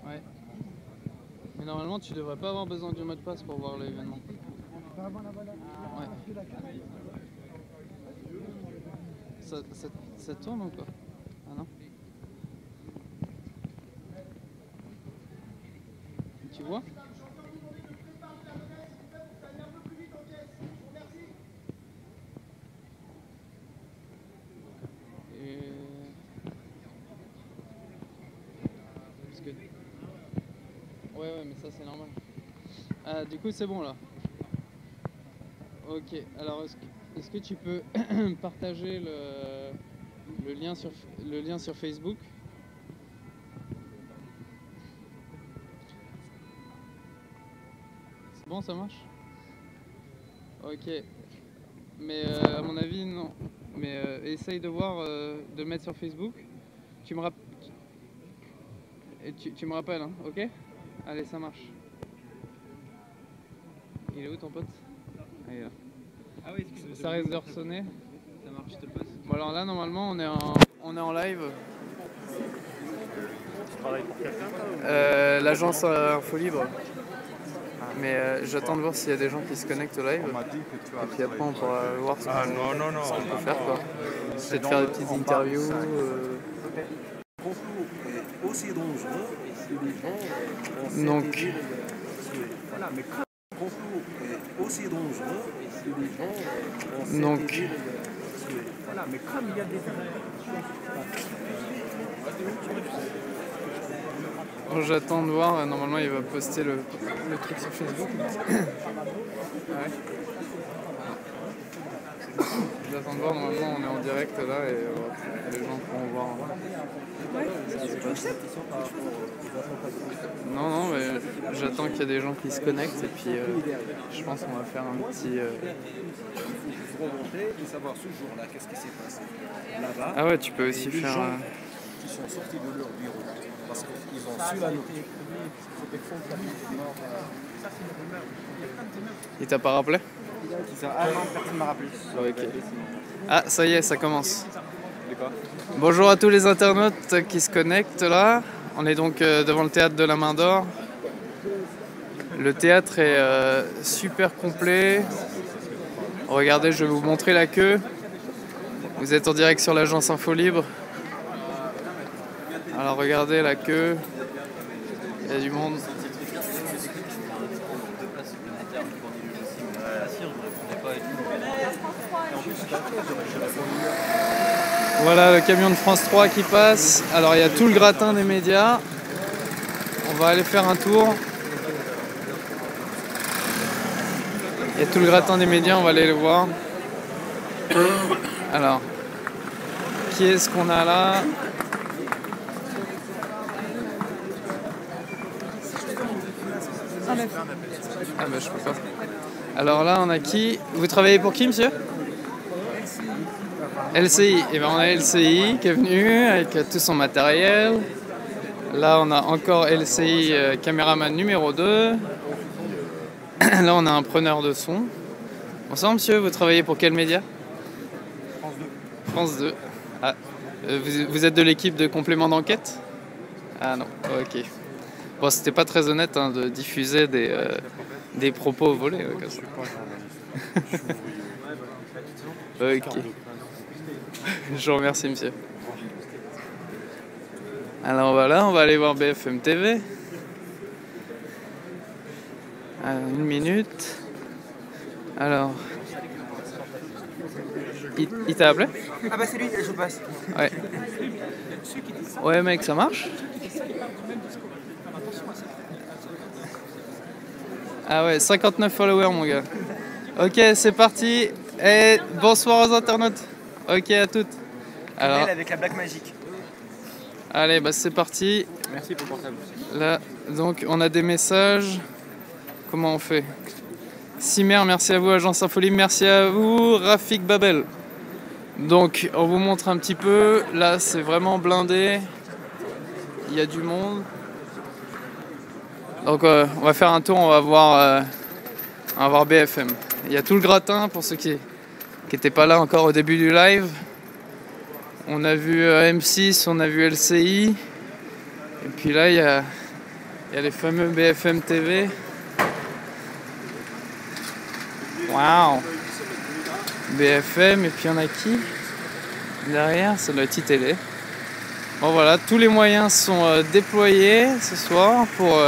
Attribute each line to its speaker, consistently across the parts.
Speaker 1: Ouais. Mais normalement, tu devrais pas avoir besoin du mot de passe pour voir l'événement. Ouais. Ça tourne ou quoi? Ah non? Tu vois? Parce que... Ouais, mais ça c'est normal. Ah, du coup c'est bon là. Ok, alors est-ce que tu peux partager le lien sur Facebook? C'est bon, ça marche? Ok. Mais à mon avis, non. Mais essaye de voir, de le mettre sur Facebook. Tu me rappelles, hein, ok? Allez, ça marche. Il est où ton pote? Ah, il est là.
Speaker 2: Ah oui, excuse-moi.
Speaker 1: Ça risque de ressonner.
Speaker 2: Ça marche, je te le passe.
Speaker 1: Bon, alors là, normalement, on est en live.
Speaker 2: Tu travailles pour quelqu'un?
Speaker 1: L'agence Info Libre. Mais j'attends de voir s'il y a des gens qui se connectent au live. Et puis après, on pourra voir ce qu'on peut faire, quoi. Peut-être faire des petites interviews.
Speaker 3: Aussi dangereux que les gens
Speaker 1: Donc,
Speaker 3: voilà, mais comme aussi dangereux que les gens
Speaker 1: donc,
Speaker 3: voilà, mais comme il y a des
Speaker 1: j'attends de voir. Normalement, il va poster le truc sur Facebook. Ouais. J'attends de voir. Normalement, on est en direct là et les gens pourront voir. Non, mais j'attends qu'il y ait des gens qui se connectent et puis je pense qu'on va faire un petit.
Speaker 3: remonter et savoir ce jour-là qu'est-ce qui s'est passé là-bas.
Speaker 1: Ah ouais, tu peux aussi
Speaker 3: les
Speaker 1: faire.
Speaker 3: gens qui sont sortis de leur bureau parce qu'ils ont su la noter.
Speaker 1: Il t'a pas rappelé?
Speaker 2: Ah non, personne ne m'a rappelé.
Speaker 1: Ok. Ah, ça y est, ça commence. Bonjour à tous les internautes qui se connectent là. On est donc devant le théâtre de la Main d'Or. Le théâtre est super complet. Regardez, je vais vous montrer la queue. Vous êtes en direct sur l'agence Info Libre. Alors regardez la queue. Il y a du monde. Voilà le camion de France 3 qui passe. Alors il y a tout le gratin des médias. On va aller faire un tour. Il y a tout le gratin des médias, on va aller le voir. Alors, qui est-ce qu'on a là? Ah bah je peux pas. Alors là on a qui? Vous travaillez pour qui, monsieur? LCI. Et ben on a LCI qui est venu avec tout son matériel. Là on a encore LCI caméraman numéro 2. Là on a un preneur de son. Bonsoir monsieur, vous travaillez pour quel média? France 2. Ah, vous êtes de l'équipe de complément d'enquête? Ah non, ok. Bon, c'était pas très honnête hein, de diffuser des propos volés comme ça. Ok. Je vous remercie monsieur. Alors voilà, on va aller voir BFM TV. Une minute. Alors. Il t'a appelé?
Speaker 2: Ah bah c'est lui, je passe.
Speaker 1: Ouais. Ouais mec, ça marche? Ah ouais, 59 followers mon gars. Ok, c'est parti. Et bonsoir aux internautes. Ok, à toutes.
Speaker 2: Alors... avec la blague magique.
Speaker 1: Allez, bah c'est parti.
Speaker 2: Merci pour le portable.
Speaker 1: Là, donc on a des messages. Comment on fait? Simer, merci à vous, Agence Infolie, merci à vous, Rafik Babel. Donc, on vous montre un petit peu. Là, c'est vraiment blindé. Il y a du monde. Donc, on va faire un tour, on va voir BFM. Il y a tout le gratin pour ceux qui n'étaient pas là encore au début du live. On a vu M6, on a vu LCI. Et puis là, il y a les fameux BFM TV. Waouh! BFM, et puis on a qui derrière? C'est le télé. Bon voilà, tous les moyens sont déployés ce soir pour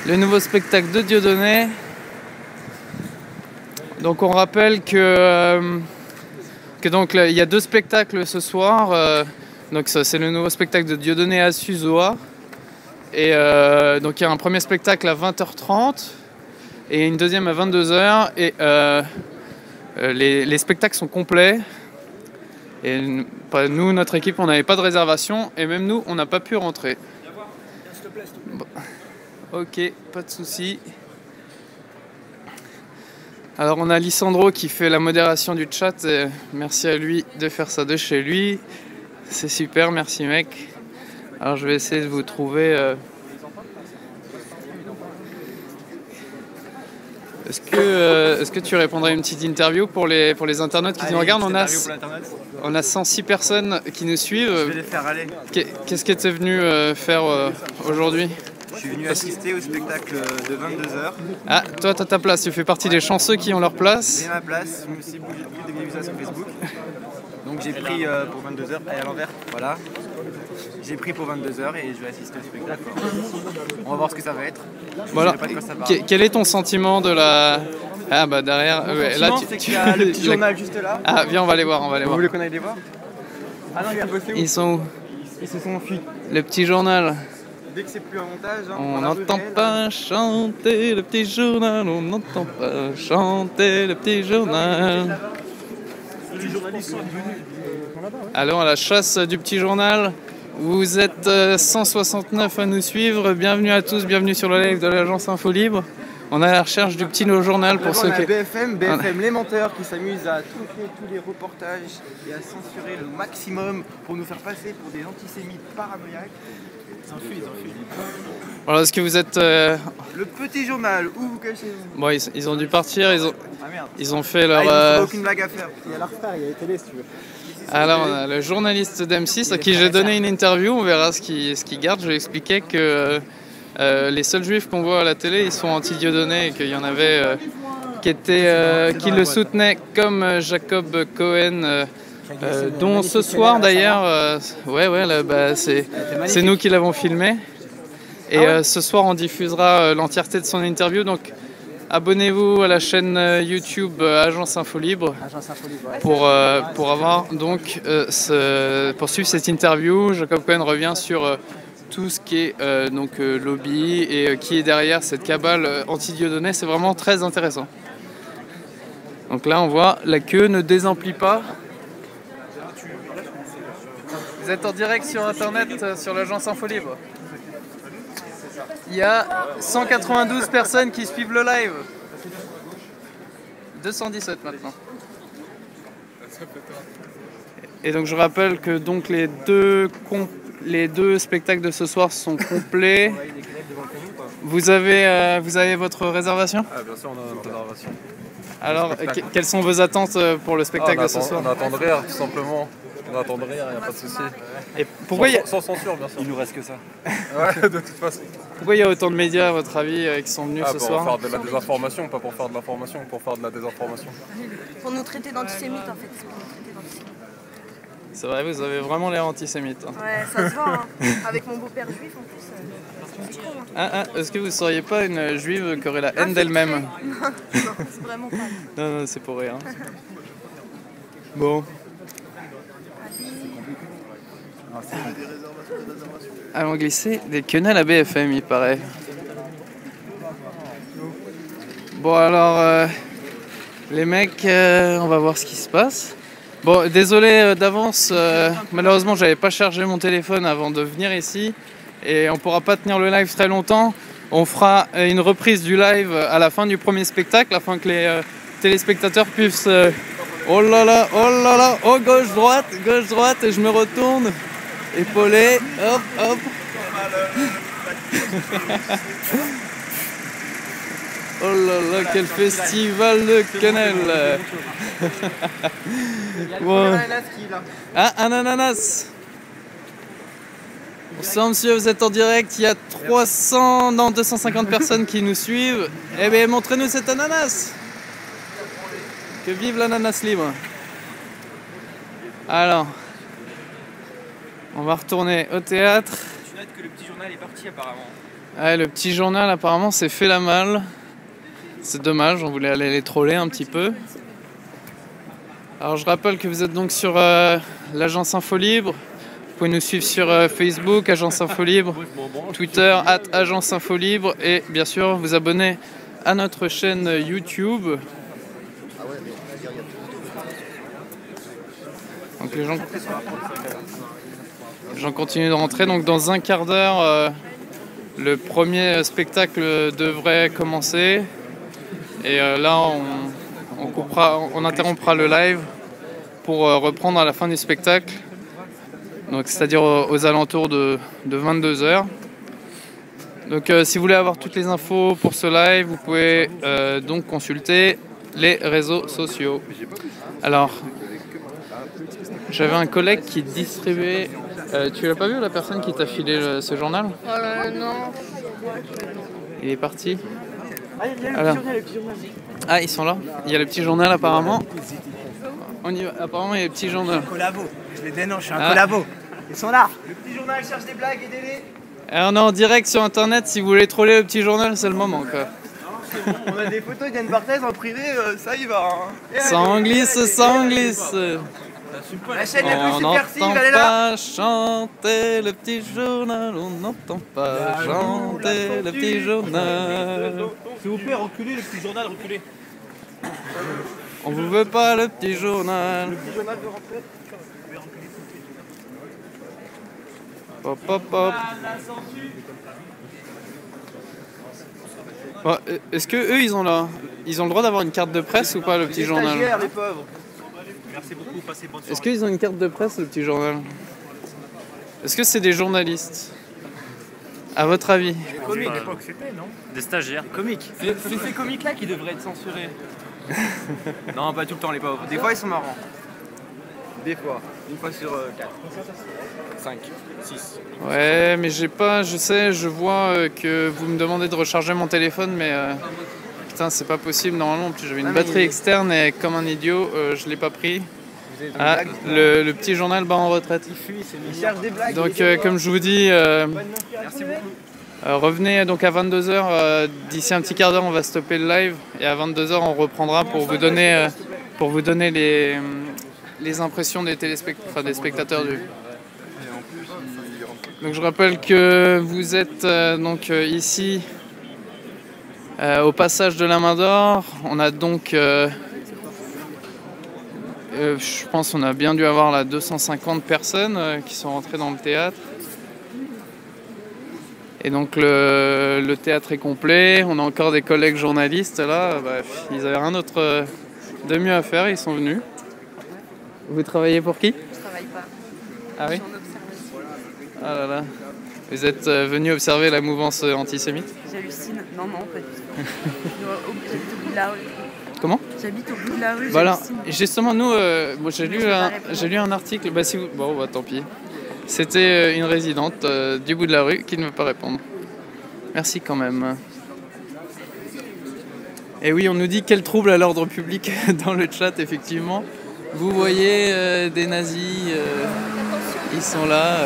Speaker 1: le nouveau spectacle de Dieudonné. Donc on rappelle que donc là, il y a 2 spectacles ce soir. Donc ça, c'est le nouveau spectacle de Dieudonné à Suzoa. Et donc il y a un premier spectacle à 20h30 et une deuxième à 22h. Et les spectacles sont complets. Et nous, notre équipe, on n'avait pas de réservation. Et même nous, on n'a pas pu rentrer. Bon. Ok, pas de souci. Alors on a Lissandro qui fait la modération du chat. Et merci à lui de faire ça de chez lui. C'est super, merci mec. Alors je vais essayer de vous trouver... Est-ce que tu répondrais à une petite interview pour les internautes qui nous regardent? On a 106 personnes qui nous suivent.
Speaker 2: Je vais les faire aller.
Speaker 1: Qu'est-ce que tu es venu faire aujourd'hui?
Speaker 2: Je suis venu assister au spectacle de 22h.
Speaker 1: Ah, toi tu as ta place, tu fais partie des chanceux qui ont leur place.
Speaker 2: J'ai ma place, je me suis bougé dès que j'ai vu ça sur Facebook. Donc j'ai pris pour 22h, à l'envers, voilà. J'ai pris pour 22h et je vais assister au spectacle. On va voir ce que ça va être.
Speaker 1: Voilà. Quel est ton sentiment de la... Ah bah derrière...
Speaker 2: Là, c'est qu'il y a le petit journal juste là.
Speaker 1: Ah viens, on va les voir,
Speaker 2: Vous voulez qu'on aille les voir? Ah non,
Speaker 1: ils sont où?
Speaker 2: Ils se sont enfuis.
Speaker 1: Le petit journal.
Speaker 2: Dès que c'est plus un montage, hein,
Speaker 1: on n'entend pas chanter le petit journal, on n'entend pas chanter le petit journal.
Speaker 2: Les journalistes sont venus.
Speaker 1: Allons à la chasse du petit journal. Vous êtes 169 à nous suivre. Bienvenue à tous, bienvenue sur le live de l'agence Info Libre. On est à la recherche du petit journal pour ceux qui...
Speaker 2: BFM les menteurs qui s'amusent à truquer tous les reportages et à censurer le maximum pour nous faire passer pour des antisémites paranoïaques. Ils s'enfuient.
Speaker 1: Voilà, est-ce que vous êtes...
Speaker 2: Le petit journal, où vous cachez-vous?
Speaker 1: Bon, ils ont dû partir, ils ont fait leur...
Speaker 2: il n'y a aucune blague à faire. Il y a la refaire, il y a la télé si tu veux.
Speaker 1: Alors, on a le journaliste d'M6 à qui j'ai donné une interview, on verra ce qu'il garde. Je lui expliquais que les seuls juifs qu'on voit à la télé, ils sont anti-Dieudonné et qu'il y en avait qui le soutenaient, comme Jacob Cohen, dont ce soir d'ailleurs, c'est nous qui l'avons filmé. Et ce soir, on diffusera l'entièreté de son interview. Donc, abonnez-vous à la chaîne YouTube Agence Info Libre pour avoir donc pour suivre cette interview. Jacob Cohen revient sur tout ce qui est lobby et qui est derrière cette cabale anti-Dieudonné. C'est vraiment très intéressant. Donc là, on voit la queue ne désemplit pas. Vous êtes en direct sur internet sur l'agence Info Libre. Il y a 192 personnes qui suivent le live. 217 maintenant. Et donc je rappelle que donc les deux spectacles de ce soir sont complets. Vous avez votre réservation?
Speaker 4: Ah, bien sûr, on a notre réservation.
Speaker 1: Alors, quelles sont vos attentes pour le spectacle de ce soir?
Speaker 4: On attend de rire, tout simplement. On attend de rire, il n'y a pas de souci.
Speaker 1: Et pourquoi
Speaker 4: sans censure, bien sûr.
Speaker 2: Il nous reste que ça.
Speaker 4: Ouais, de toute façon.
Speaker 1: Pourquoi il y a autant de médias, à votre avis, qui sont venus ce soir?
Speaker 4: Pour faire de la désinformation, pas pour faire de l'information, pour faire de la désinformation.
Speaker 5: Pour nous traiter d'antisémites, en fait. C'est pour nous traiter d'antisémites.
Speaker 1: C'est vrai, vous avez vraiment l'air antisémite. Hein.
Speaker 5: Ouais, ça se voit. Hein. Avec mon beau-père juif, en plus. C'est con, hein.
Speaker 1: Est-ce que vous ne seriez pas une juive qui aurait la haine d'elle-même?
Speaker 5: Non, c'est vraiment pas.
Speaker 1: Non, c'est pour rire. Bon. Allons glisser des quenelles à BFM, il paraît. Bon, alors, les mecs, on va voir ce qui se passe. Bon, désolé d'avance, malheureusement j'avais pas chargé mon téléphone avant de venir ici et on pourra pas tenir le live très longtemps. On fera une reprise du live à la fin du premier spectacle afin que les téléspectateurs puissent... oh là là, oh gauche-droite, et je me retourne, épaulé, hop, hop. Oh là là, quel festival de quenelle. Bon. Ah, un ananas. Bonsoir monsieur, vous êtes en direct, il y a 250 personnes qui nous suivent. Eh bien, montrez-nous cet ananas. Que vive l'ananas libre. Alors, on va retourner au théâtre.
Speaker 2: Tu notes que le petit journal est parti apparemment.
Speaker 1: Ouais, le petit journal apparemment s'est fait la malle. C'est dommage, on voulait aller les troller un petit peu. Alors je rappelle que vous êtes donc sur l'agence Info Libre. Vous pouvez nous suivre sur Facebook, Agence Info Libre, Twitter, @Agence Info Libre et bien sûr vous abonner à notre chaîne YouTube. Donc les gens continuent de rentrer. Donc dans un quart d'heure, le premier spectacle devrait commencer. Et là, on interrompra le live pour reprendre à la fin du spectacle. Donc, c'est-à-dire aux alentours de 22h. Donc, si vous voulez avoir toutes les infos pour ce live, vous pouvez donc consulter les réseaux sociaux. Alors, j'avais un collègue qui distribuait... tu l'as pas vu, la personne qui t'a filé ce journal?
Speaker 5: Non.
Speaker 1: Il est parti. Alors. Ah, ils sont là. Il y a le petit journal apparemment. On y va. Apparemment, il y a le petit journal.
Speaker 2: Collabo. Je les dénonce, je suis un collabo. Ils sont là. Le petit journal cherche des blagues, aidez-les.
Speaker 1: On est en direct sur internet. Si vous voulez troller le petit journal, c'est le moment quoi.
Speaker 2: On a des photos d'Yann Barthès en privé, ça y va. Hein.
Speaker 1: Ça en glisse, ça en glisse.
Speaker 2: La chaîne la plus
Speaker 1: On
Speaker 2: subversive,
Speaker 1: n'entend
Speaker 2: elle est là.
Speaker 1: pas chanter le petit journal. On n'entend pas chanter le petit journal.
Speaker 3: S'il vous plaît, reculez le petit journal, reculez.
Speaker 1: On vous veut pas le petit journal.
Speaker 2: Le petit journal veut rentrer.
Speaker 1: Hop hop hop. Bon, est-ce que eux ils ont le droit d'avoir une carte de presse ou pas, le petit journal?
Speaker 2: Stagiaires, les pauvres.
Speaker 3: Merci beaucoup, passez bonne soirée.
Speaker 1: Est-ce qu'ils ont une carte de presse, le petit journal? Est-ce que c'est des journalistes? À votre avis?
Speaker 2: Des comiques. À l'époque, c'était, non?
Speaker 3: Des stagiaires.
Speaker 2: Comiques. C'est ces comiques-là qui devraient être censurés. Non, pas tout le temps, les pauvres. Des fois, ils sont marrants. Des fois. Une fois sur 4. 5, 6.
Speaker 1: Ouais, mais je vois que vous me demandez de recharger mon téléphone, mais putain, c'est pas possible normalement. En plus, j'avais une batterie externe et comme un idiot, je l'ai pas pris. Ah, le petit journal bat en retraite.
Speaker 2: Il cherche des blagues.
Speaker 1: Donc, comme je vous dis,
Speaker 2: Merci beaucoup.
Speaker 1: revenez donc à 22h. D'ici un petit quart d'heure, on va stopper le live et à 22h, on reprendra pour vous donner les impressions des des spectateurs du. Donc je rappelle que vous êtes ici au passage de la Main d'Or. On a donc, je pense qu'on a bien dû avoir là 250 personnes qui sont rentrées dans le théâtre. Et donc le théâtre est complet. On a encore des collègues journalistes là. Bref, ils avaient rien d'autre de mieux à faire, ils sont venus. Vous travaillez pour qui?
Speaker 5: Je travaille pas.
Speaker 1: Ah oui?
Speaker 5: J'en observe.
Speaker 1: Ah là là. Vous êtes venu observer la mouvance antisémite?
Speaker 5: J'hallucine. Non, pas du tout. J'habite au bout de la rue.
Speaker 1: Comment?
Speaker 5: J'habite au bout de la rue.
Speaker 1: Voilà.
Speaker 5: j'hallucine.
Speaker 1: Justement, nous, moi, j'ai lu un article. Bah, si vous... Bon, bah, tant pis. C'était une résidente du bout de la rue qui ne veut pas répondre. Merci quand même. Et oui, on nous dit quel trouble à l'ordre public dans le chat, effectivement. Vous voyez des nazis, ils sont là.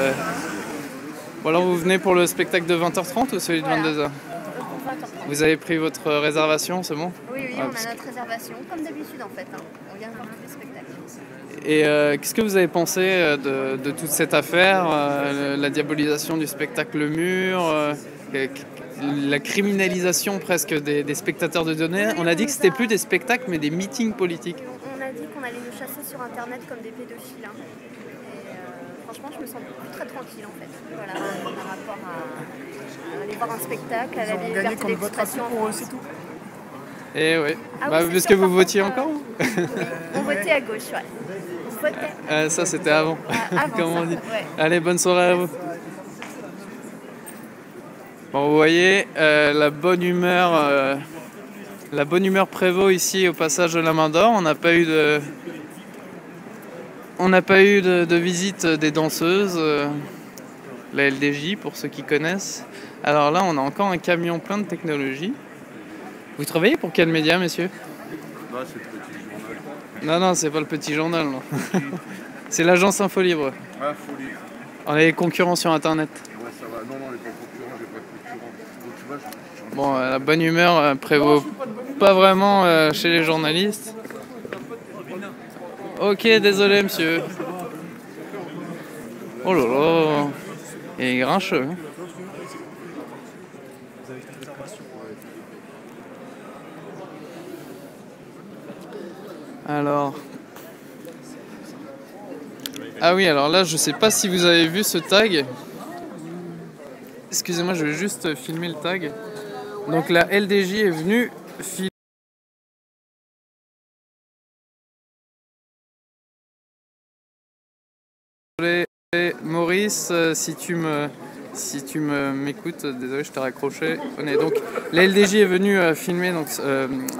Speaker 1: Bon, alors vous venez pour le spectacle de 20h30 ou celui de 22h? Vous avez pris votre réservation, c'est bon?
Speaker 5: Oui,
Speaker 1: Ah,
Speaker 5: on
Speaker 1: parce
Speaker 5: a notre réservation, comme d'habitude en fait. On vient voir tous les spectacles.
Speaker 1: Et qu'est-ce que vous avez pensé de toute cette affaire, la diabolisation du spectacle Mur, la criminalisation presque des spectateurs de données? On a dit que c'était plus des spectacles mais des meetings politiques.
Speaker 5: On a dit qu'on allait nous chasser sur sur internet comme des pédophiles. Hein. Et franchement, je me sens plus très tranquille en fait. Voilà, par rapport à aller voir un spectacle, à la liberté d'expression.
Speaker 3: C'est tout.
Speaker 1: Et oui.
Speaker 5: Ah
Speaker 1: Bah,
Speaker 5: oui,
Speaker 1: puisque
Speaker 5: sûr,
Speaker 1: vous
Speaker 5: par
Speaker 1: votiez
Speaker 5: contre,
Speaker 1: encore
Speaker 5: oui, on votait à gauche, ouais. On votait.
Speaker 1: Ça c'était avant.
Speaker 5: Avant
Speaker 1: Comme
Speaker 5: ça,
Speaker 1: on dit.
Speaker 5: ouais.
Speaker 1: Allez, bonne soirée à vous. Bon, vous voyez, la bonne humeur prévaut ici au passage de la Main d'Or. On n'a pas eu de visite des danseuses, la LDJ pour ceux qui connaissent. Alors là, on a encore un camion plein de technologie. Vous travaillez pour quel média, messieurs?
Speaker 3: Non, c'est le petit journal.
Speaker 1: Non, c'est pas le petit journal, non. C'est l'agence Info Libre.
Speaker 3: Ah, folie.
Speaker 1: On est concurrents sur Internet.
Speaker 3: Ouais, ça va. Non, les pas concurrents, j'ai pas de concurrents. Donc tu vois,
Speaker 1: Bon, la bonne humeur prévaut pas vraiment chez les journalistes. Ok, désolé, monsieur. Oh là là, il est grincheux. Hein. Alors... Ah oui, alors là, je sais pas si vous avez vu ce tag. Excusez-moi, je vais juste filmer le tag. Donc la LDJ est venue filmer. Maurice, si tu m'écoutes, désolé, je t'ai raccroché. Donc la LDJ est venue filmer, donc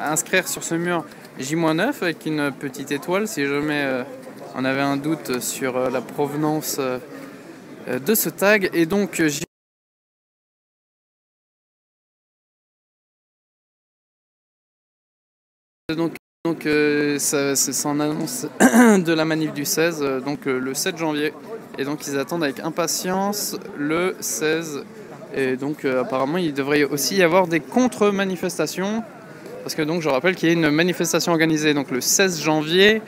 Speaker 1: inscrire sur ce mur J-9 avec une petite étoile si jamais on avait un doute sur la provenance de ce tag. Et donc c'est en annonce de la manif du 16, donc le 7 janvier. Et donc ils attendent avec impatience le 16. Et donc apparemment il devrait aussi y avoir des contre-manifestations. Parce que donc je rappelle qu'il y a une manifestation organisée donc le 16 janvier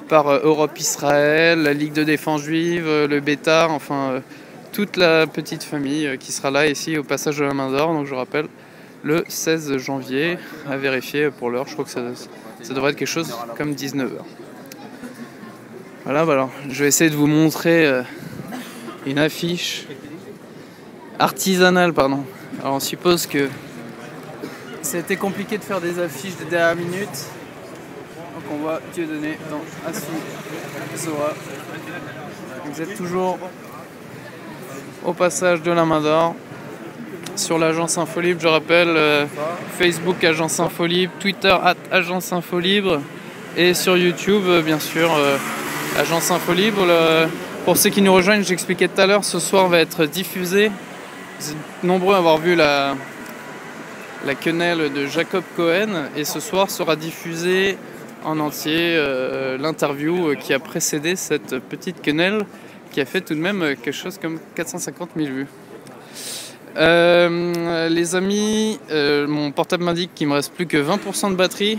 Speaker 1: par Europe Israël, la Ligue de défense juive, le Bétar, enfin toute la petite famille qui sera là ici au passage de la Main d'Or. Donc je rappelle le 16 janvier, à vérifier pour l'heure, je crois que ça devrait être quelque chose comme 19h. Voilà, alors je vais essayer de vous montrer une affiche artisanale, pardon. Alors on suppose que c'était compliqué de faire des affiches de dernière minute. Donc on voit Dieudonné dans Assu Zoa. Vous êtes toujours au passage de la Main d'Or. Sur l'agence Info Libre, je rappelle, Facebook Agence Info Libre, Twitter @Agence Info Libre et sur YouTube, bien sûr, Agence Info Libre. Pour ceux qui nous rejoignent, j'expliquais tout à l'heure, ce soir va être diffusé. Vous êtes nombreux à avoir vu la quenelle de Jacob Cohen et ce soir sera diffusé en entier l'interview qui a précédé cette petite quenelle qui a fait tout de même quelque chose comme 450 000 vues. Les amis, mon portable m'indique qu'il me reste plus que 20% de batterie.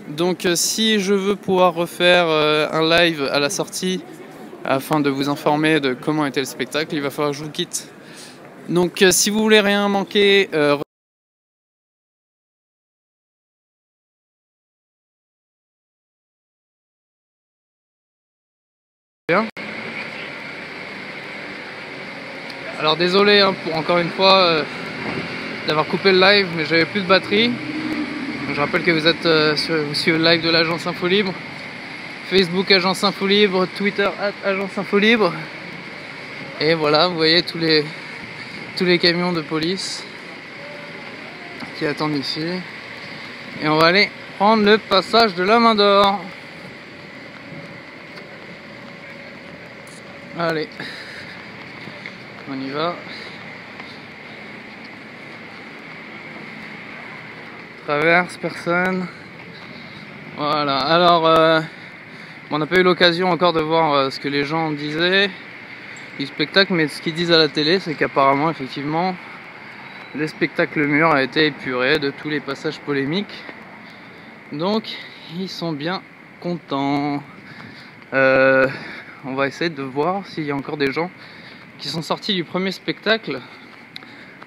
Speaker 1: Donc si je veux pouvoir refaire un live à la sortie afin de vous informer de comment était le spectacle, il va falloir que je vous quitte. Donc si vous voulez rien manquer, alors désolé hein, pour encore une fois d'avoir coupé le live, mais j'avais plus de batterie. Donc, je rappelle que vous êtes vous suivez le live de l'agence Info Libre, Facebook Agence Info Libre, Twitter @Agence Info Libre. Et voilà, vous voyez tous les camions de police qui attendent ici. Et on va aller prendre le passage de la Main d'Or. Allez, on y va. Traverse, personne. Voilà, alors on n'a pas eu l'occasion encore de voir ce que les gens disaient du spectacle, mais ce qu'ils disent à la télé, c'est qu'apparemment, effectivement, le spectacle mur a été épuré de tous les passages polémiques. Donc, ils sont bien contents. On va essayer de voir s'il y a encore des gens qui sont sortis du premier spectacle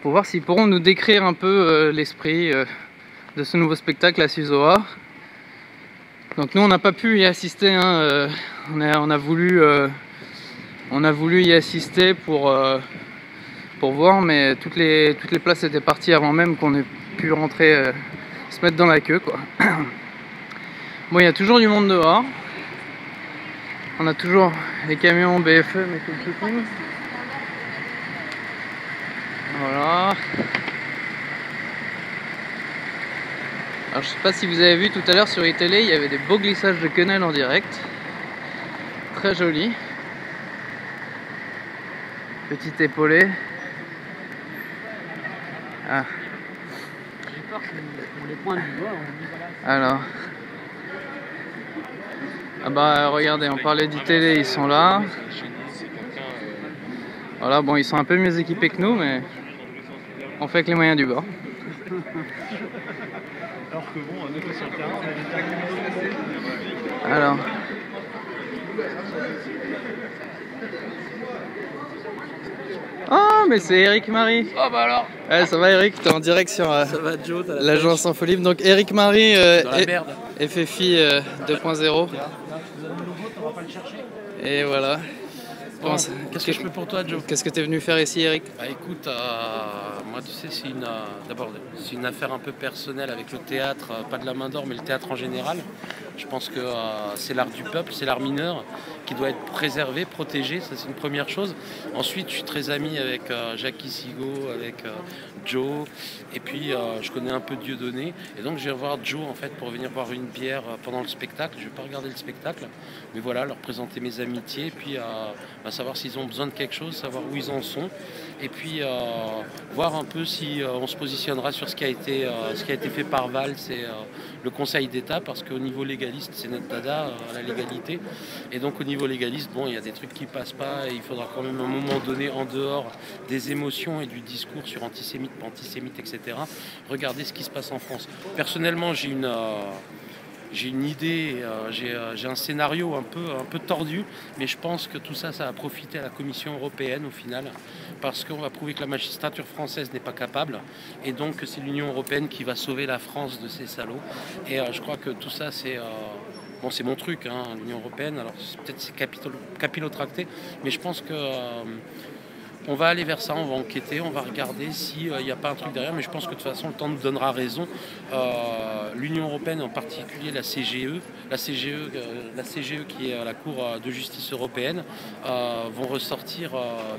Speaker 1: pour voir s'ils pourront nous décrire un peu l'esprit de ce nouveau spectacle à Suzoa. Donc nous on n'a pas pu y assister, hein. On a voulu y assister pour voir, mais toutes les places étaient parties avant même qu'on ait pu rentrer, se mettre dans la queue, quoi. Bon, il y a toujours du monde dehors. On a toujours les camions BFM et tout le shooting. Voilà. Alors je sais pas si vous avez vu tout à l'heure sur iTélé, il y avait des beaux glissages de quenelles en direct. Très joli. Petit épaulé. Ah.
Speaker 6: J'ai peur qu'on les pointe du doigt.
Speaker 1: Alors. Ah bah regardez, on parlait d'ITélé, ils sont là. Voilà, bon, ils sont un peu mieux équipés que nous, mais on fait avec les moyens du bord.
Speaker 3: Alors que bon, on est sur le terrain,
Speaker 1: Alors. Oh, mais c'est Eric Marie.
Speaker 6: Oh bah alors.
Speaker 1: Ouais, ça va Eric, t'es en direct sur
Speaker 6: Ça va Joe,
Speaker 1: l'agence Infolibre. Donc Eric Marie,
Speaker 6: dans la merde.
Speaker 1: FFI 2.0. Et voilà.
Speaker 6: Bon, qu'est-ce que je peux pour toi, Joe?
Speaker 1: Qu'est-ce que t'es venu faire ici, Eric?
Speaker 6: Bah écoute, moi tu sais, d'abord c'est une affaire un peu personnelle avec le théâtre, pas de la main d'or, mais le théâtre en général. Je pense que c'est l'art du peuple, c'est l'art mineur qui doit être préservé, protégé, ça c'est une première chose. Ensuite, je suis très ami avec Jackie Sigaud, avec Joe, et puis je connais un peu Dieudonné, et donc je vais voir Joe en fait pour venir boire une bière pendant le spectacle. Je vais pas regarder le spectacle, mais voilà, leur présenter mes amitiés, puis savoir s'ils ont besoin de quelque chose, savoir où ils en sont, et puis voir un peu si on se positionnera sur ce qui a été fait par Valls et le Conseil d'État, parce qu'au niveau légaliste, c'est notre dada, la légalité. Et donc au niveau légaliste, bon, il y a des trucs qui passent pas, et il faudra quand même à un moment donné, en dehors des émotions et du discours sur antisémite, pas antisémite, etc., regarder ce qui se passe en France. Personnellement, j'ai une idée, j'ai un scénario un peu tordu, mais je pense que tout ça, ça va profiter à la Commission européenne au final, parce qu'on va prouver que la magistrature française n'est pas capable, et donc c'est l'Union européenne qui va sauver la France de ces salauds. Et je crois que tout ça, c'est bon, c'est mon truc, hein, l'Union européenne. Alors peut-être c'est capillotracté, mais je pense que on va aller vers ça, on va enquêter, on va regarder s'il n'y a pas un truc derrière, mais je pense que de toute façon le temps nous donnera raison. L'Union européenne, en particulier la CGE qui est à la Cour de justice européenne, vont ressortir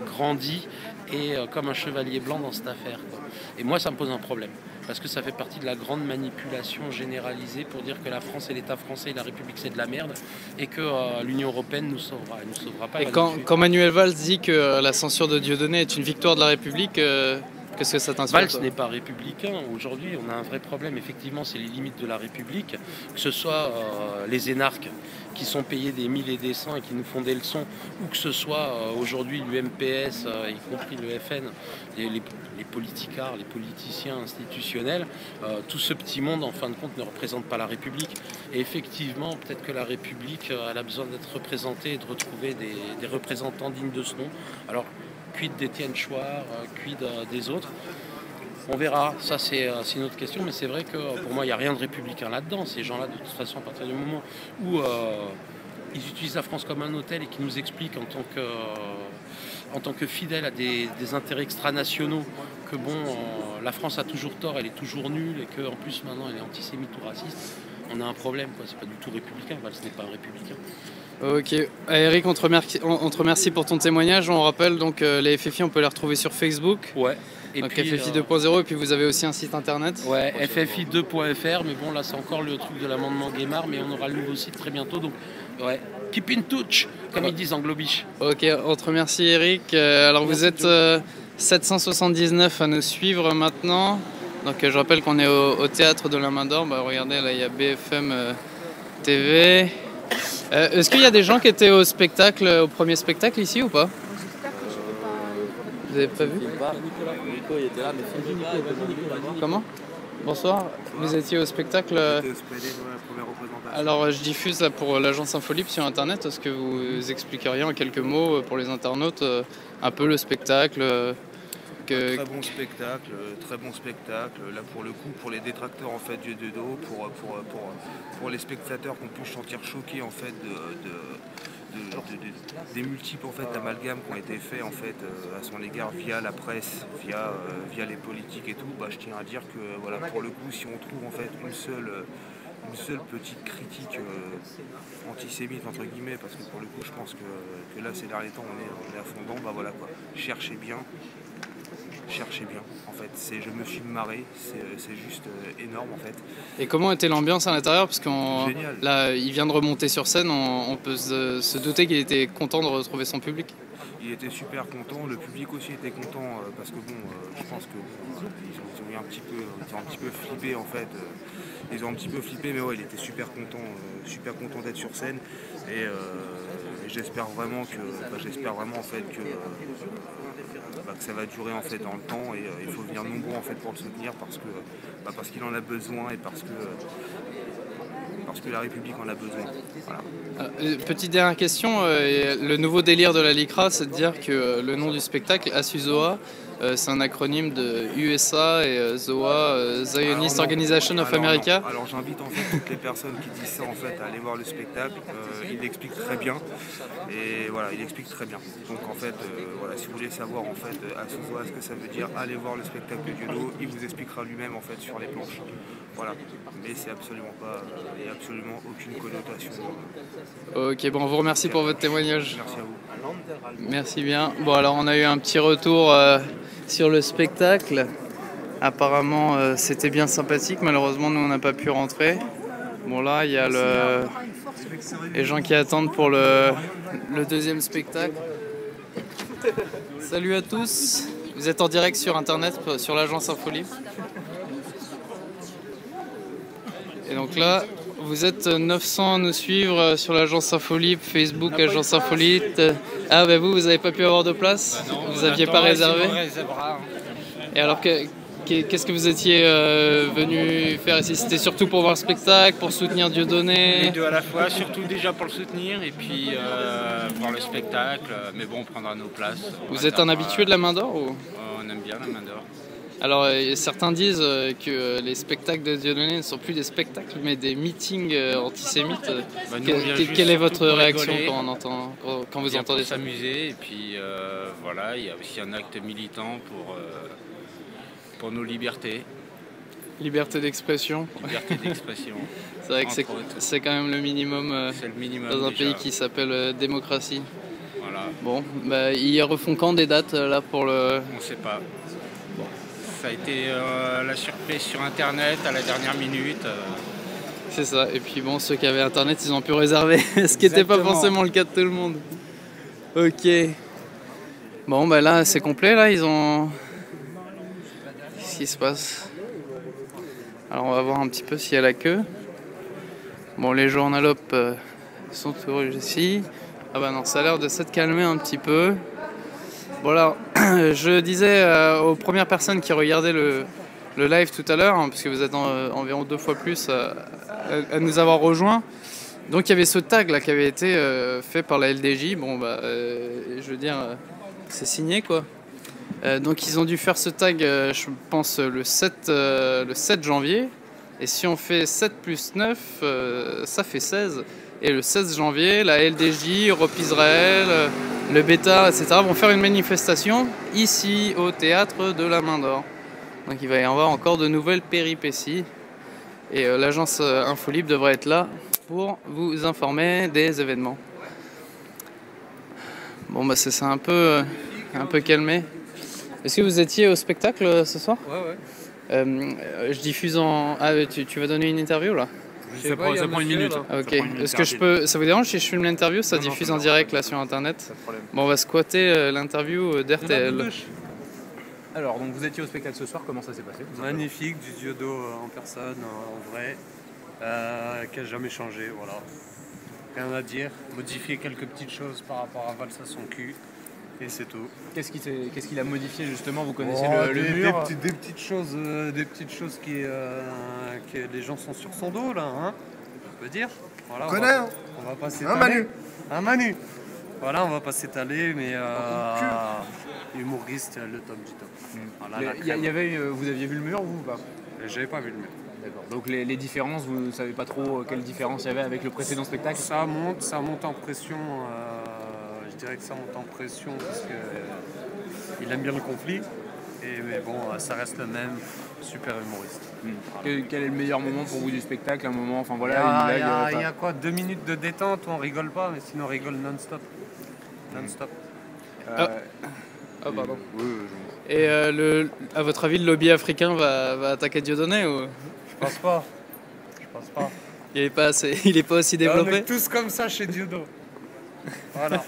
Speaker 6: grandis et comme un chevalier blanc dans cette affaire, quoi. Et moi ça me pose un problème, parce que ça fait partie de la grande manipulation généralisée pour dire que la France et l'État français et la République c'est de la merde, et que l'Union européenne nous sauvera. Elle nous sauvera pas.
Speaker 1: Et quand Manuel Valls dit que la censure de Dieudonné est une victoire de la République, qu'est-ce que ça t'inspire?
Speaker 6: Valls n'est pas républicain. Aujourd'hui, on a un vrai problème. Effectivement, c'est les limites de la République, que ce soit les énarques qui sont payés des 1000 et des 100 et qui nous font des leçons, ou que ce soit aujourd'hui l'UMPS, y compris le FN, les politicards, les politiciens institutionnels. Tout ce petit monde, en fin de compte, ne représente pas la République. Et effectivement, peut-être que la République, elle a besoin d'être représentée et de retrouver des représentants dignes de ce nom. Alors, quid d'Étienne Chouard, quid des autres, on verra. Ça, c'est une autre question, mais c'est vrai que pour moi, il n'y a rien de républicain là-dedans. Ces gens-là, de toute façon, à partir du moment où ils utilisent la France comme un hôtel et qu'ils nous expliquent en tant que fidèles à des intérêts extranationaux que bon, la France a toujours tort, elle est toujours nulle, et qu'en plus maintenant elle est antisémite ou raciste, on a un problème, quoi. C'est pas du tout républicain. Valls n'est pas un républicain.
Speaker 1: Ok, Eric, on te remercie pour ton témoignage. On rappelle donc les FFI, on peut les retrouver sur Facebook.
Speaker 6: Ouais. Et
Speaker 1: donc
Speaker 6: puis,
Speaker 1: FFI 2.0, et puis vous avez aussi un site internet.
Speaker 6: Ouais, FFI2.fr, mais bon là c'est encore le truc de l'amendement Guémard, mais on aura le nouveau site très bientôt, donc ouais, keep in touch, comme ils disent en globish.
Speaker 1: Ok, on te remercie Eric. Alors vous êtes 779 à nous suivre maintenant. Donc je rappelle qu'on est au théâtre de la Main d'Or. Bah, regardez, là il y a BFM TV. Est-ce qu'il y a des gens qui étaient au premier spectacle ici ou pas? Vous avez pas vu?
Speaker 2: Nico, il était là, mais
Speaker 1: Comment? Bonsoir, vous étiez au spectacle. Alors je diffuse là pour l'agence Infolibre sur internet. Est-ce que vous expliqueriez en quelques mots pour les internautes un peu le spectacle, que...
Speaker 3: Très bon spectacle. Là pour le coup, pour les détracteurs en fait du judo, pour les spectateurs qu'on peut se sentir choqués en fait des multiples en fait d'amalgames qui ont été faits en fait à son égard via la presse, via les politiques et tout. Bah, je tiens à dire que voilà, pour le coup, si on trouve en fait une seule petite critique antisémite entre guillemets, parce que pour le coup je pense que là ces derniers temps on est à fond dedans, bah voilà quoi, cherchez bien en fait, je me suis marré, c'est juste énorme en fait.
Speaker 1: Et comment était l'ambiance à l'intérieur, parce
Speaker 3: Génial.
Speaker 1: là il vient de remonter sur scène, on peut se douter qu'il était content de retrouver son public.
Speaker 3: Il était super content, le public aussi était content parce que bon, je pense que ils ont un petit peu flippé en fait. Ils ont un petit peu flippé, mais ouais, il était super content d'être sur scène et j'espère vraiment en fait que ça va durer en fait dans le temps et il faut venir nombreux en fait pour le soutenir parce qu'il en a besoin et parce que la République en a besoin. Voilà.
Speaker 1: Petite dernière question, le nouveau délire de la LICRA, c'est de dire que le nom du spectacle, ASUZOA, c'est un acronyme de USA et ZOA, Zionist Organization of America.
Speaker 3: Alors j'invite en fait toutes les personnes qui disent ça en fait à aller voir le spectacle. Il l'explique très bien et voilà, il explique très bien. Donc en fait, voilà, si vous voulez savoir en fait ASUZOA ce que ça veut dire, allez voir le spectacle de judo. Il vous expliquera lui-même en fait sur les planches. Voilà, mais c'est absolument pas, il n'y a absolument aucune connotation.
Speaker 1: Ok, bon, on vous remercie pour votre témoignage.
Speaker 3: Merci à vous.
Speaker 1: Merci bien. Bon, alors on a eu un petit retour sur le spectacle. Apparemment, c'était bien sympathique. Malheureusement, nous, on n'a pas pu rentrer. Bon, là, il y a les gens qui attendent pour le deuxième spectacle. Salut à tous. Vous êtes en direct sur Internet, sur l'agence Infolibre. Et donc là, vous êtes 900 à nous suivre sur l'agence Infolibre, Facebook, agence Infolibre. Ah bah vous n'avez pas pu avoir de place?
Speaker 7: Bah non,
Speaker 1: vous n'aviez pas réservé? Et alors qu'est-ce que vous étiez venu faire ici? C'était surtout pour voir le spectacle, pour soutenir Dieudonné?
Speaker 7: Les deux à la fois, surtout déjà pour le soutenir et puis voir le spectacle. Mais bon, on prendra nos places.
Speaker 1: Vous êtes un habitué de la Main d'Or ou...
Speaker 7: On aime bien la Main d'Or.
Speaker 1: Alors certains disent que les spectacles de Dieudonné ne sont plus des spectacles mais des meetings antisémites.
Speaker 7: Bah,
Speaker 1: quelle est votre réaction quand vous entendez ça?
Speaker 7: S'amuser et puis voilà, il y a aussi un acte militant pour nos libertés.
Speaker 1: Liberté d'expression.
Speaker 7: Liberté d'expression.
Speaker 1: C'est vrai que c'est quand même le minimum, dans un pays qui s'appelle démocratie.
Speaker 7: Voilà.
Speaker 1: Bon, bah, ils refont quand des dates là pour le...
Speaker 7: On ne sait pas. Bon. Ça a été la surprise sur Internet à la dernière minute.
Speaker 1: C'est ça, et puis bon, ceux qui avaient Internet, ils ont pu réserver, ce qui n'était pas forcément le cas de tout le monde. Ok. Bon, bah là, c'est complet, là, ils ont... Qu'est-ce qui se passe? Alors, on va voir un petit peu s'il y a la queue. Bon, les journalopes sont toujours ici. Ah bah non, ça a l'air de s'être calmé un petit peu. Bon, alors, je disais aux premières personnes qui regardaient le live tout à l'heure, hein, parce que vous êtes environ 2 fois plus à nous avoir rejoints. Donc il y avait ce tag là qui avait été fait par la LDJ. Bon bah je veux dire c'est signé quoi. Donc ils ont dû faire ce tag je pense le 7 janvier. Et si on fait 7 plus 9 ça fait 16. Et le 16 janvier la LDJ, Europe Israël, le Beta, etc. vont faire une manifestation ici au théâtre de la Main d'Or. Donc il va y avoir encore de nouvelles péripéties. Et l'agence Infolibre devrait être là pour vous informer des événements. Bon bah c'est un peu calmé. Est-ce que vous étiez au spectacle ce soir?
Speaker 4: Ouais.
Speaker 1: Je diffuse en... Ah tu vas donner une interview là?
Speaker 4: Ça prend 1 minute.
Speaker 1: Ok. Est-ce que je peux... Ça vous dérange si je filme l'interview? Ça diffuse en direct là sur internet. Bon on va squatter l'interview d'RTL.
Speaker 2: Alors, donc vous étiez au spectacle ce soir, comment ça s'est passé?
Speaker 8: Magnifique, du judo en personne, en vrai, qui n'a jamais changé, voilà. Rien à dire, modifier quelques petites choses par rapport à Valse à son cul, et c'est tout.
Speaker 2: Qu'est-ce qu'il a modifié justement? Vous connaissez le
Speaker 8: des
Speaker 2: mur?
Speaker 8: des petites choses qui les gens sont sur son dos là, hein, on peut dire. Voilà, on va pas s'étaler. Un Manu. Voilà, on va pas s'étaler, mais humoriste, le top du top. Voilà, la
Speaker 9: Il y
Speaker 8: crème.
Speaker 9: avait, vous aviez vu le mur, vous ou pas?
Speaker 8: J'avais pas vu le mur.
Speaker 9: D'accord. Donc les différences, vous ne savez pas trop quelle différence il y avait avec le précédent spectacle?
Speaker 8: Ça monte en pression. Je dirais que ça monte en pression parce que il aime bien le conflit. Mais bon, ça reste le même, super humoriste. Voilà.
Speaker 9: Quel est le meilleur moment pour vous du spectacle? Un moment, enfin voilà, une blague,
Speaker 8: Il y a quoi, 2 minutes de détente où on rigole pas, mais sinon on rigole non-stop. Non-stop.
Speaker 1: Ah, pardon.
Speaker 9: Oui.
Speaker 1: Et à votre avis, le lobby africain va attaquer Dieudonné ou...
Speaker 8: Je pense pas.
Speaker 1: Il est pas aussi
Speaker 8: On
Speaker 1: développé?
Speaker 8: est tous comme ça chez Diodo. Voilà.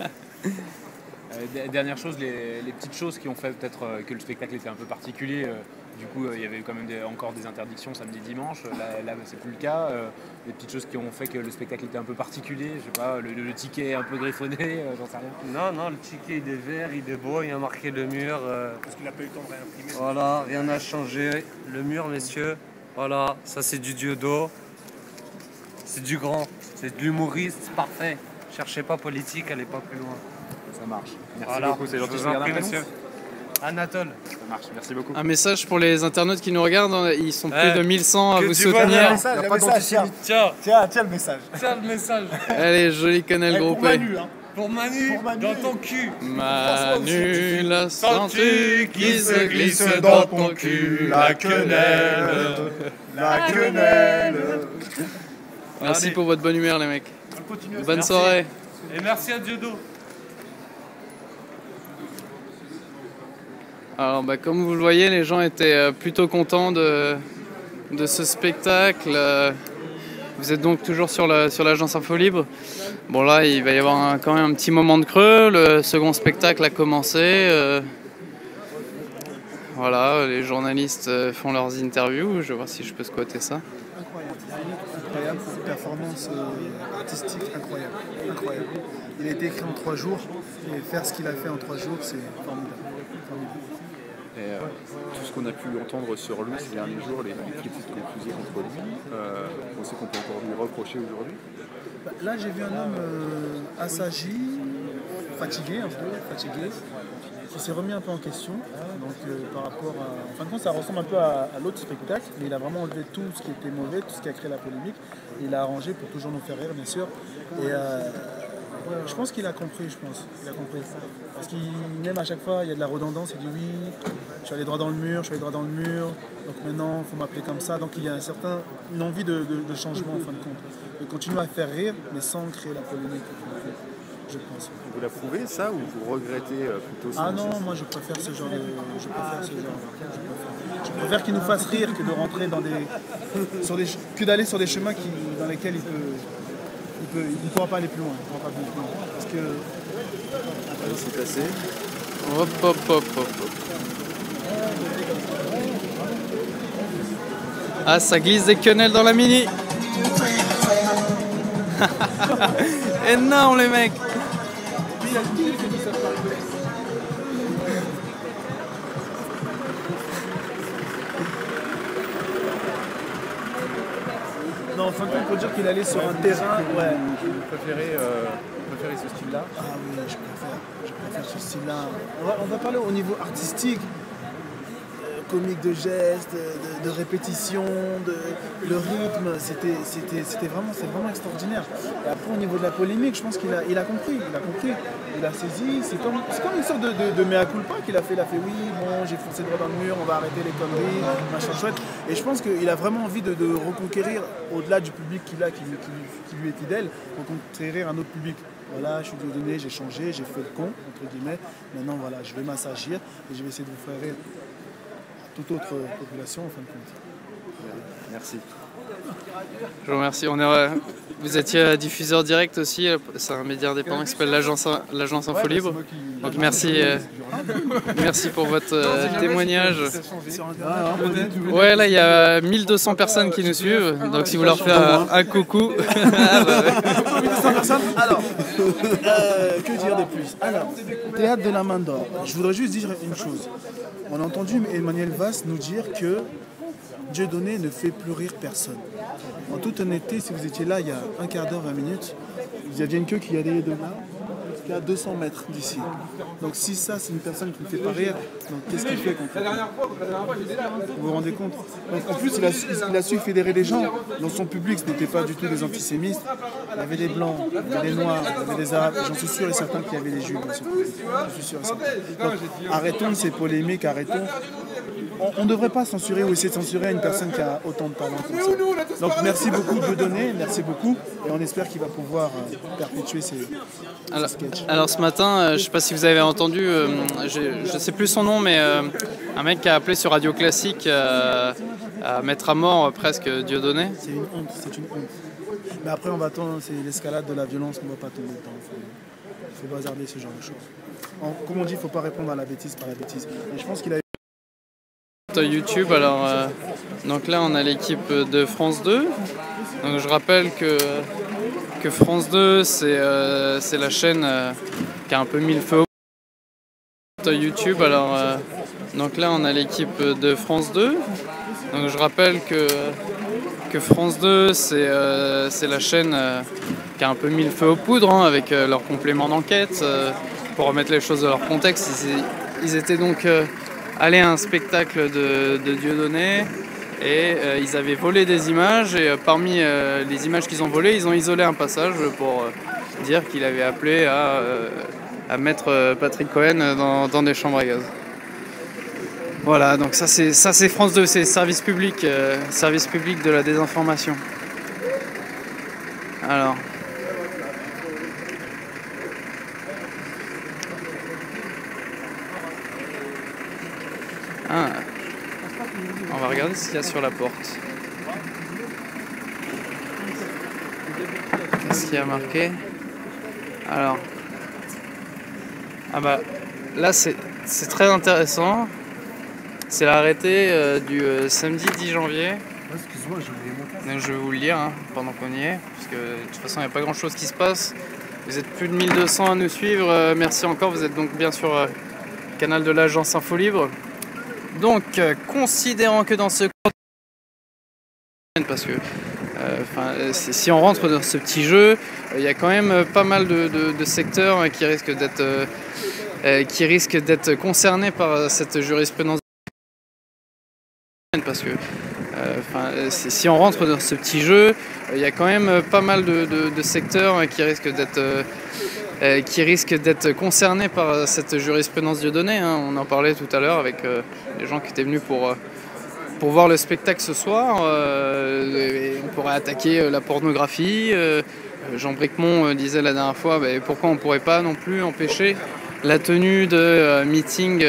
Speaker 9: Dernière chose, les petites choses qui ont fait peut-être que le spectacle était un peu particulier. Du coup, il y avait quand même encore des interdictions samedi, dimanche. Là c'est plus le cas. Les petites choses qui ont fait que le spectacle était un peu particulier. Je sais pas, le ticket un peu griffonné, j'en sais rien.
Speaker 8: Non, le ticket il est vert, il est beau, il a marqué le mur.
Speaker 3: Parce qu'il n'a pas eu le temps de réimprimer.
Speaker 8: Voilà, rien n'a changé. Le mur, messieurs, voilà, ça c'est du Diodo. C'est du grand, c'est de l'humoriste, parfait. Cherchez pas politique, allez pas plus loin.
Speaker 9: Ça marche. Merci
Speaker 8: Voilà.
Speaker 9: beaucoup, c'est gentil.
Speaker 8: Je vous en prie, monsieur. Anatole.
Speaker 9: Ça marche, merci beaucoup.
Speaker 1: Un message pour les internautes qui nous regardent, ils sont plus de 1100 à
Speaker 8: que
Speaker 1: vous
Speaker 8: du
Speaker 1: soutenir.
Speaker 8: bonheur.
Speaker 10: Le message, tiens le message.
Speaker 8: Tiens le message.
Speaker 1: Allez, joli canal
Speaker 10: Pour
Speaker 1: groupé.
Speaker 10: Manu, hein.
Speaker 8: Pour Manu, dans ton cul.
Speaker 1: Manu, la santé qui se glisse
Speaker 10: dans ton cul, la quenelle, la quenelle.
Speaker 1: Merci
Speaker 8: Allez.
Speaker 1: pour votre bonne humeur, les mecs. Bonne
Speaker 8: Merci.
Speaker 1: soirée.
Speaker 8: Et merci à Diodo.
Speaker 1: Alors, comme vous le voyez, les gens étaient plutôt contents de ce spectacle. Vous êtes donc toujours sur l'agence Info Libre. Bon, là, il va y avoir quand même un petit moment de creux. Le second spectacle a commencé. Voilà, les journalistes font leurs interviews. Je vais voir si je peux squatter ça.
Speaker 10: Incroyable, une performance artistique incroyable. Il a été écrit en 3 jours et faire ce qu'il a fait en 3 jours, c'est formidable.
Speaker 4: Et tout ce qu'on a pu entendre sur lui ces derniers jours, les critiques qu'on faisait contre lui, on sait qu'on peut encore lui reprocher aujourd'hui.
Speaker 10: Là, j'ai vu un homme assagi, fatigué, qui s'est remis un peu en question. Donc, par rapport à. En fin de compte, ça ressemble un peu à l'autre spectacle, mais il a vraiment enlevé tout ce qui était mauvais, tout ce qui a créé la polémique. Et il a arrangé pour toujours nous faire rire, bien sûr. Et je pense qu'il a compris, Il a compris. Parce qu'il même à chaque fois, il y a de la redondance. Il dit oui, je suis allé droit dans le mur, donc maintenant, il faut m'appeler comme ça. Donc il y a une envie de changement, en fin de compte. De continuer à faire rire, mais sans créer la polémique, je pense.
Speaker 4: Vous l'approuvez ça ou vous regrettez plutôt ça?
Speaker 10: Ah non, moi je préfère ce genre de. Je préfère qu'il nous fasse rire que de rentrer dans que d'aller sur des chemins dans lesquels il ne pourra pas aller plus loin. Parce que.
Speaker 4: Allez, c'est passé.
Speaker 1: Hop. Ah, ça glisse des quenelles dans la mini. Énorme, les mecs.
Speaker 10: Non, en fin de compte, pour dire qu'il allait sur un terrain. Ouais.
Speaker 4: Vous préférez ce style-là?
Speaker 10: Ah oui, je préfère ce style-là. On va parler au niveau artistique, comique de gestes, de répétition, le rythme, c'est vraiment extraordinaire. Et après, au niveau de la polémique, je pense qu'il a compris, il a saisi. C'est comme une sorte de mea culpa qu'il a fait. Il a fait oui, bon, j'ai foncé droit dans le mur, on va arrêter les conneries, machin chouette. Et je pense qu'il a vraiment envie de reconquérir, au-delà du public qu'il a, qui lui est fidèle, reconquérir un autre public. Voilà, je suis Dieudonné, j'ai changé, j'ai fait le con, entre guillemets. Maintenant, voilà, je vais m'assagir et je vais essayer de vous faire rire. Toute autre population, en fin de compte.
Speaker 4: Merci.
Speaker 1: Je vous remercie. Vous étiez diffuseur direct aussi, c'est un média indépendant qui s'appelle l'agence Info Libre. Donc merci pour votre témoignage. Ouais, là il y a 1200 personnes qui nous suivent, donc si vous leur faites un coucou.
Speaker 10: Alors, que dire de plus? Alors, Théâtre de la Main d'Or. Je voudrais juste dire une chose. On a entendu Emmanuel Valls nous dire que Dieudonné ne fait plus rire personne. En toute honnêteté, si vous étiez là il y a un quart d'heure, 20 minutes, vous aviez une queue qui allait de là qu'à 200 mètres d'ici. Donc si ça, c'est une personne qui ne fait pas rire, donc qu'est-ce qu'il fait concrètement? Vous vous rendez compte? Donc en plus, il a su fédérer les gens. Dans son public, ce n'était pas du tout des antisémites. Il y avait des blancs, il y avait des noirs, il y avait des arabes. J'en suis sûr et certain qu'il y avait des juifs dans son public. J'en suis sûr et certain. Donc arrêtons ces polémiques, arrêtons. On ne devrait pas censurer ou essayer de censurer une personne qui a autant de talent comme ça. Donc merci beaucoup de donner, merci beaucoup, et on espère qu'il va pouvoir perpétuer ces sketchs.
Speaker 1: Alors ce matin, je ne sais pas si vous avez entendu, je ne sais plus son nom, mais un mec qui a appelé sur Radio Classique à mettre à mort presque Dieudonné.
Speaker 10: C'est une honte, c'est une honte. Mais après on va attendre, c'est l'escalade de la violence qu'on ne va pas tomber dedans. Il faut bazarder ce genre de choses. Comme on dit, il ne faut pas répondre à la bêtise par la bêtise. Et je pense qu'il a
Speaker 1: YouTube, alors donc là on a l'équipe de France 2. Donc je rappelle que France 2 c'est la chaîne qui a un peu mis le feu au YouTube. Alors donc là on a l'équipe de France 2. Donc je rappelle que France 2 c'est la chaîne qui a un peu mis le feu aux poudres avec leur complément d'enquête pour remettre les choses dans leur contexte. Ils étaient donc aller à un spectacle de Dieudonné et ils avaient volé des images et parmi les images qu'ils ont volées, ils ont isolé un passage pour dire qu'il avait appelé à mettre Patrick Cohen dans des chambres à gaz. Voilà, donc ça c'est France 2, c'est service public de la désinformation. Alors. Ah. On va regarder ce qu'il y a sur la porte. Qu'est-ce qu'il y a marqué? Alors. Ah bah là c'est très intéressant. C'est l'arrêté du samedi 10 janvier.
Speaker 10: Excuse-moi, j'ai oublié mon casque.
Speaker 1: Donc je vais vous le lire pendant qu'on y est, parce que de toute façon il n'y a pas grand chose qui se passe. Vous êtes plus de 1200 à nous suivre, merci encore, vous êtes donc bien sur le canal de l'agence Info Libre. Donc, considérant que dans ce parce que si on rentre dans ce petit jeu, il y a quand même pas mal de secteurs qui risquent d'être concernés par cette jurisprudence. Parce que si on rentre dans ce petit jeu, il y a quand même pas mal de secteurs qui risquent d'être concernés par cette jurisprudence Dieudonné. On en parlait tout à l'heure avec les gens qui étaient venus pour voir le spectacle ce soir. On pourrait attaquer la pornographie. Jean Bricmont disait la dernière fois pourquoi on ne pourrait pas non plus empêcher la tenue de meetings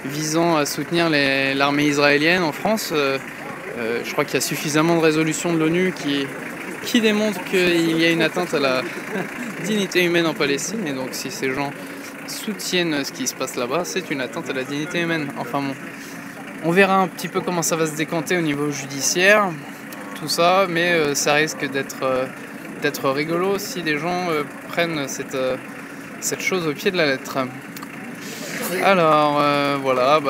Speaker 1: visant à soutenir l'armée israélienne en France. Je crois qu'il y a suffisamment de résolutions de l'ONU qui démontrent qu'il y a une atteinte à la dignité humaine en Palestine. Et donc si ces gens soutiennent ce qui se passe là-bas, c'est une atteinte à la dignité humaine. Enfin bon, on verra un petit peu comment ça va se décanter au niveau judiciaire, tout ça, mais ça risque d'être rigolo si les gens prennent cette chose au pied de la lettre. Alors voilà,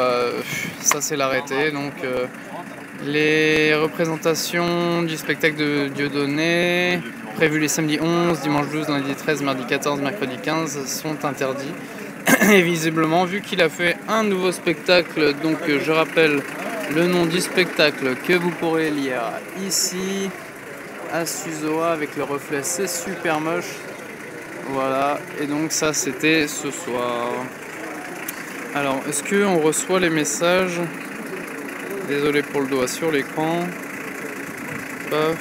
Speaker 1: ça c'est l'arrêté. Donc les représentations du spectacle de Dieudonné, prévues les samedis 11, dimanche 12, lundi 13, mardi 14, mercredi 15, sont interdits. Et visiblement, vu qu'il a fait un nouveau spectacle, donc je rappelle le nom du spectacle que vous pourrez lire ici, à Suzoa avec le reflet, c'est super moche. Voilà, et donc ça c'était ce soir. Alors, est-ce qu'on reçoit les messages? Désolé pour le doigt sur l'écran. Paf.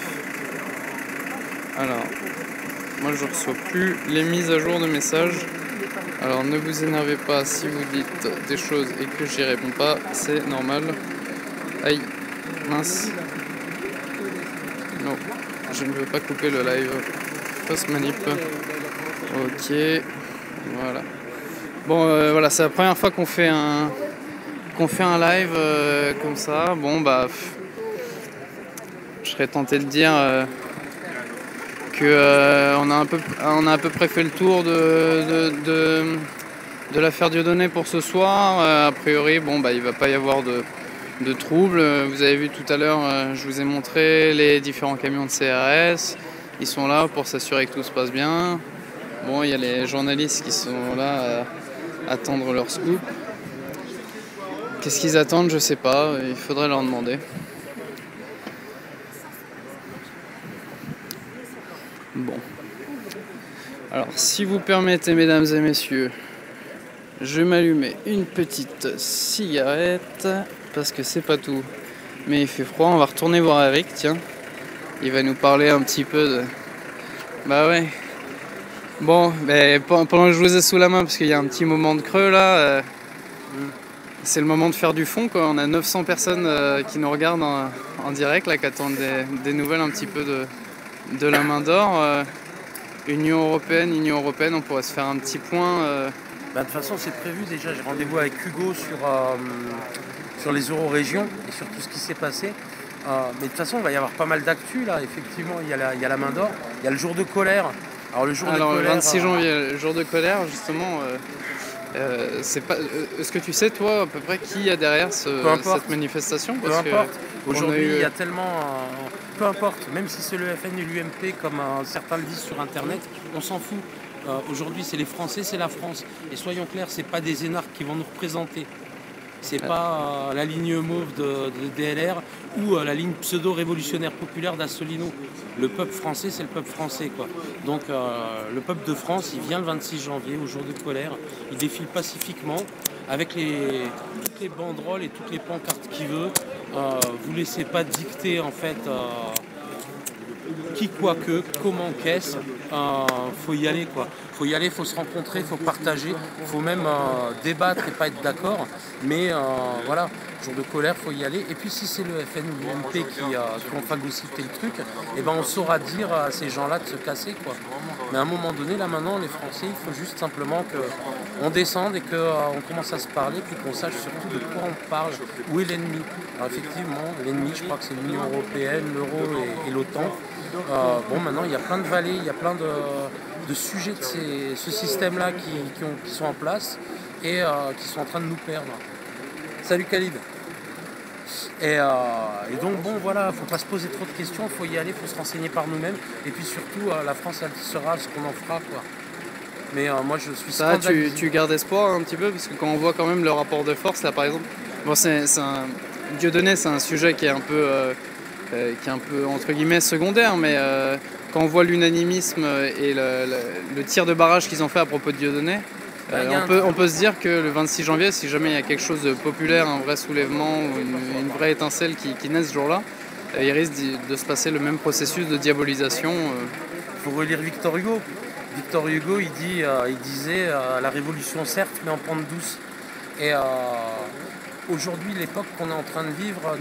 Speaker 1: Alors, moi je reçois plus les mises à jour de messages. Alors ne vous énervez pas si vous dites des choses et que j'y réponds pas, c'est normal. Aïe, mince. Non, je ne veux pas couper le live. Fausse manip. Ok, voilà. Bon, voilà, c'est la première fois qu'on fait un live comme ça. Bon, je serais tenté de dire qu'on a à peu près fait le tour de l'affaire Dieudonné pour ce soir. A priori, bon, il ne va pas y avoir de troubles. Vous avez vu tout à l'heure, je vous ai montré les différents camions de CRS. Ils sont là pour s'assurer que tout se passe bien. Bon, il y a les journalistes qui sont là à attendre leur scoop. Qu'est-ce qu'ils attendent, je sais pas, il faudrait leur demander. Bon. Alors, si vous permettez, mesdames et messieurs, je vais m'allumer une petite cigarette, parce que c'est pas tout. Mais il fait froid, on va retourner voir Eric, tiens. Il va nous parler un petit peu de... Bah ouais. Bon, mais pendant que je vous ai sous la main, parce qu'il y a un petit moment de creux là, c'est le moment de faire du fond, quoi. On a 900 personnes qui nous regardent en direct, là, qui attendent des nouvelles un petit peu de la main d'or. Union européenne, on pourrait se faire un petit point.
Speaker 11: De toute façon, c'est prévu déjà. J'ai rendez-vous avec Hugo sur les Eurorégions et sur tout ce qui s'est passé. Mais de toute façon, il va y avoir pas mal d'actu là. Effectivement, il y a la main d'or, il y a le jour de colère. Alors le jour de colère,
Speaker 1: le 26 janvier, le jour de colère, justement. C'est pas. Est-ce que tu sais, toi, à peu près qui y a derrière cette manifestation?
Speaker 11: Peu importe. Aujourd'hui, il y a tellement. Peu importe. Même si c'est le FN et l'UMP, comme certains le disent sur Internet, on s'en fout. Aujourd'hui, c'est les Français, c'est la France. Et soyons clairs, c'est pas des énarques qui vont nous représenter. C'est pas la ligne mauve de DLR ou la ligne pseudo-révolutionnaire populaire d'Asselineau. Le peuple français, c'est le peuple français, quoi. Donc le peuple de France, il vient le 26 janvier, au jour de colère. Il défile pacifiquement avec toutes les banderoles et toutes les pancartes qu'il veut. Vous laissez pas dicter, en fait, qui, quoi que, comment, qu'est-ce. Faut y aller, quoi. Faut y aller, faut se rencontrer, faut partager, faut même débattre et pas être d'accord. Mais voilà, jour de colère, faut y aller. Et puis si c'est le FN ou l'UMP qui ont phagocyté le truc, eh ben on saura dire à ces gens-là de se casser, quoi. Mais à un moment donné, là maintenant, les Français, il faut juste simplement qu'on descende et qu'on commence à se parler, puis qu'on sache surtout de quoi on parle, où est l'ennemi. Alors effectivement, l'ennemi, je crois que c'est l'Union européenne, l'euro et l'OTAN. Bon, maintenant, il y a plein de vallées, il y a plein de sujets de ce système-là qui sont en place et qui sont en train de nous perdre. Salut Khalid. Et donc bon voilà, faut pas se poser trop de questions, faut y aller, faut se renseigner par nous-mêmes. Et puis surtout, la France, elle sera ce qu'on en fera, quoi. Mais moi je suis scandalisé.
Speaker 1: Tu gardes espoir un petit peu, parce que quand on voit quand même le rapport de force là par exemple, bon Dieudonné, c'est un sujet qui est un peu entre guillemets secondaire, mais quand on voit l'unanimisme et le tir de barrage qu'ils ont fait à propos de Dieudonné, on peut se dire que le 26 janvier, si jamais il y a quelque chose de populaire, un vrai soulèvement ou une vraie étincelle qui naît ce jour-là, il risque de se passer le même processus de diabolisation.
Speaker 11: Il faut relire Victor Hugo. Victor Hugo, il disait la révolution certes, mais en pente douce. Et aujourd'hui, l'époque qu'on est en train de vivre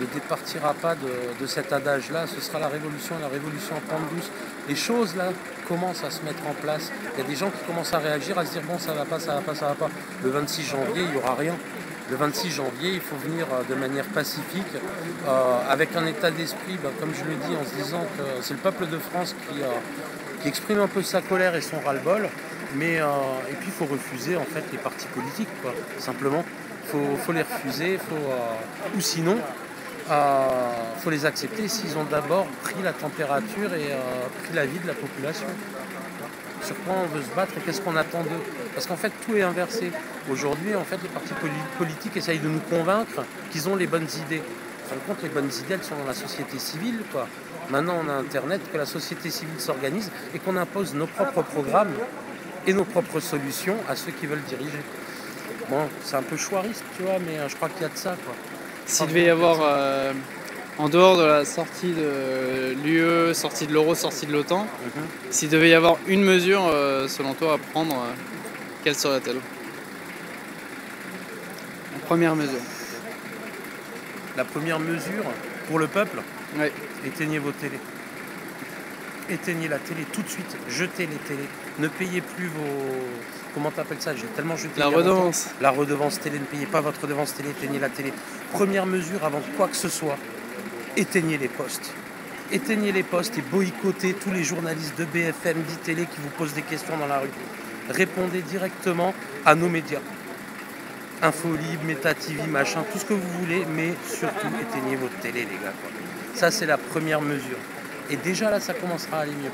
Speaker 11: ne départira pas de cet adage-là. Ce sera la révolution en pente douce. Les choses là commencent à se mettre en place. Il y a des gens qui commencent à réagir, à se dire bon, ça va pas. Le 26 janvier, il n'y aura rien. Le 26 janvier, il faut venir de manière pacifique, avec un état d'esprit, comme je le dis, en se disant que c'est le peuple de France qui exprime un peu sa colère et son ras-le-bol. Mais et puis il faut refuser en fait les partis politiques, quoi. Simplement, faut les refuser, ou sinon. Faut les accepter s'ils ont d'abord pris la température et pris la vie de la population. Sur quoi on veut se battre et qu'est-ce qu'on attend d'eux? Parce qu'en fait tout est inversé. Aujourd'hui en fait les partis politiques essayent de nous convaincre qu'ils ont les bonnes idées. En fin de compte, les bonnes idées elles sont dans la société civile, quoi. Maintenant on a internet, que la société civile s'organise et qu'on impose nos propres programmes et nos propres solutions à ceux qui veulent diriger. Bon, c'est un peu choiriste, tu vois, mais je crois qu'il y a de ça, quoi.
Speaker 1: S'il devait y avoir, en dehors de la sortie de l'UE, sortie de l'euro, sortie de l'OTAN, s'il devait y avoir une mesure, selon toi, à prendre, quelle serait-elle? La première mesure.
Speaker 11: La première mesure pour le peuple?
Speaker 1: Oui.
Speaker 11: Éteignez vos télés. Éteignez la télé tout de suite, jetez les télés. Ne payez plus vos... Comment t'appelles ça? J'ai tellement jeté.
Speaker 1: La redevance.
Speaker 11: La redevance télé, ne payez pas votre redevance télé, éteignez la télé. Première mesure avant quoi que ce soit, éteignez les postes. Éteignez les postes et boycottez tous les journalistes de BFM, d'ITélé qui vous posent des questions dans la rue. Répondez directement à nos médias. Info Libre, Meta TV, machin, tout ce que vous voulez, mais surtout éteignez votre télé, les gars, quoi. Ça, c'est la première mesure. Et déjà là, ça commencera à aller mieux,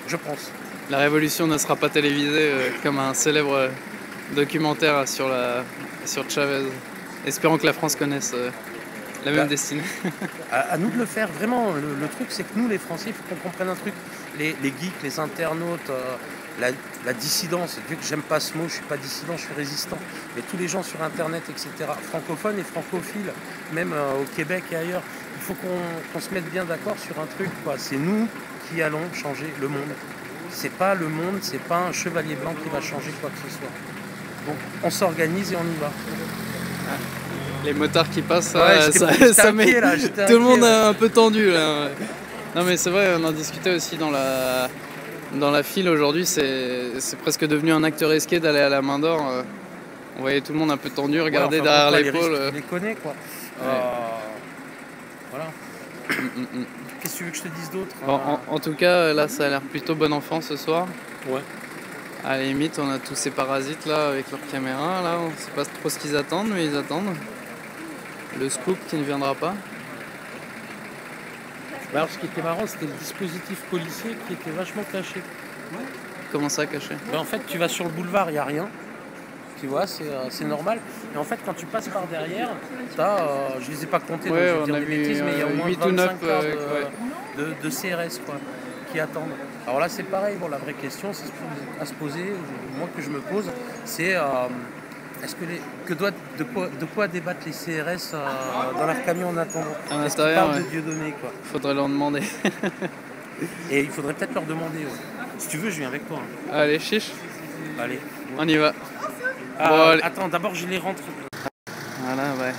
Speaker 11: je pense.
Speaker 1: La révolution ne sera pas télévisée comme un célèbre documentaire sur Chavez. Espérons que la France connaisse la même destinée.
Speaker 11: À nous de le faire, vraiment. Le truc, c'est que nous, les Français, il faut qu'on comprenne un truc. Les geeks, les internautes, la dissidence. Dieu que j'aime pas ce mot, je suis pas dissident, je suis résistant. Mais tous les gens sur Internet, etc., francophones et francophiles, même au Québec et ailleurs, il faut qu'on se mette bien d'accord sur un truc, quoi. C'est nous qui allons changer le monde. C'est pas le monde, c'est pas un chevalier blanc qui va changer quoi que ce soit. Donc on s'organise et on y va.
Speaker 1: Les motards qui passent,
Speaker 11: Ouais,
Speaker 1: ça met
Speaker 11: inquiet, là,
Speaker 1: tout le monde un peu tendu là. Ouais. Non mais c'est vrai, on en discutait aussi dans la file aujourd'hui, c'est presque devenu un acte risqué d'aller à la main d'or. On voyait tout le monde un peu tendu, regarder derrière l'épaule.
Speaker 11: Je les connais quoi. Voilà. Qu'est-ce que tu veux que je te dise d'autre?
Speaker 1: En tout cas, là ça a l'air plutôt bon enfant ce soir.
Speaker 11: Ouais.
Speaker 1: À la limite, on a tous ces parasites là avec leurs caméras. Là, on sait pas trop ce qu'ils attendent, mais ils attendent. Le scoop qui ne viendra pas.
Speaker 11: Bah alors, ce qui était marrant, c'était le dispositif policier qui était vachement caché.
Speaker 1: Comment ça, caché?
Speaker 11: Bah en fait, tu vas sur le boulevard, il n'y a rien. Tu vois, c'est normal. Et en fait, quand tu passes par derrière, je les ai pas comptés,
Speaker 1: ouais,
Speaker 11: donc je vais dire des bêtises, mais il y a au moins
Speaker 1: 8 ou 9
Speaker 11: de CRS quoi, qui attendent. Alors là, c'est pareil. Bon, la vraie question à se poser, moi que je me pose, c'est de quoi débattent les CRS dans leur camion en attendant?
Speaker 1: À l'intérieur,
Speaker 11: de Dieudonné, quoi.
Speaker 1: Faudrait leur demander.
Speaker 11: Et il faudrait peut-être leur demander. Ouais. Si tu veux, je viens avec toi. Hein.
Speaker 1: Allez, chiche.
Speaker 11: Allez.
Speaker 1: On y va.
Speaker 11: Attends, d'abord je les rentre.
Speaker 1: Voilà, ouais.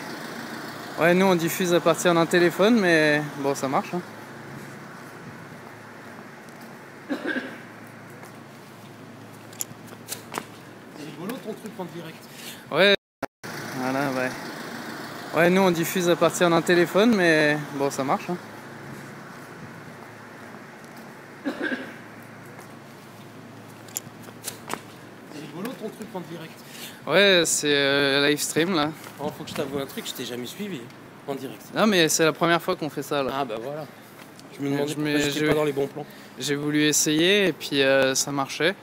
Speaker 1: Ouais, nous on diffuse à partir d'un téléphone, mais bon, ça marche. Hein.
Speaker 11: C'est rigolo ton truc en direct.
Speaker 1: Ouais. Voilà, ouais. Ouais, nous on diffuse à partir d'un téléphone, mais bon, ça marche. Hein.
Speaker 11: C'est rigolo ton truc en direct.
Speaker 1: Ouais, c'est live stream là.
Speaker 11: Oh, faut que je t'avoue un truc, je t'ai jamais suivi en direct.
Speaker 1: Non, mais c'est la première fois qu'on fait ça là.
Speaker 11: Ah bah voilà. Je me demandais pourquoi j'étais pas dans les bons plans.
Speaker 1: J'ai voulu essayer et puis ça marchait.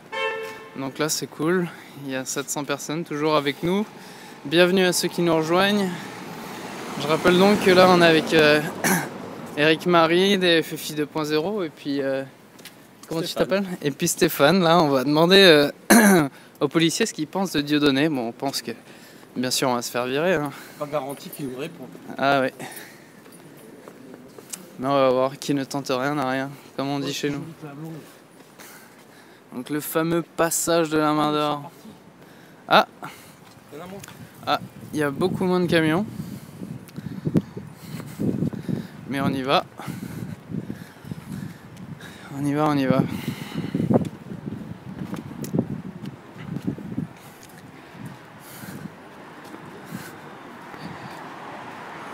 Speaker 1: Donc là c'est cool. Il y a 700 personnes toujours avec nous. Bienvenue à ceux qui nous rejoignent. Je rappelle donc que là on est avec Eric Marie des FFI 2.0 et puis comment tu t'appelles? Et puis Stéphane. Là on va demander aux policiers ce qu'ils pensent de Dieudonné. Bon, on pense que bien sûr on va se faire virer. Hein.
Speaker 11: Pas garanti qu'ils nous répondent.
Speaker 1: Ah ouais. Mais on va voir, qui ne tente rien n'a rien, comme on dit chez nous. Donc le fameux passage de la main d'or. Ah, il y a beaucoup moins de camions. Mais on y va. On y va, on y va.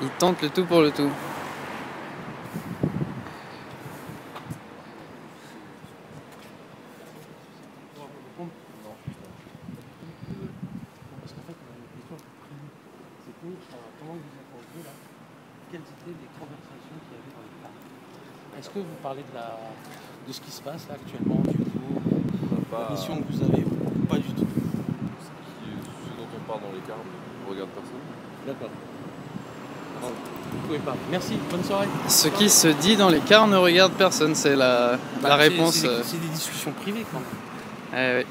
Speaker 1: Ils tentent le tout pour le tout.
Speaker 11: Quelles étaient les conversations qu'il y avait dans les cars? Est-ce que vous parlez de ce qui se passe là actuellement, du coup, la mission que vous avez ou pas du tout?
Speaker 4: Ce dont on parle dans les cars ne regarde personne.
Speaker 11: D'accord. Vous pouvez pas. Merci, bonne soirée.
Speaker 1: Ce qui se dit dans les cars ne regarde personne, c'est la réponse.
Speaker 11: C'est des discussions privées quand même.
Speaker 1: Oui.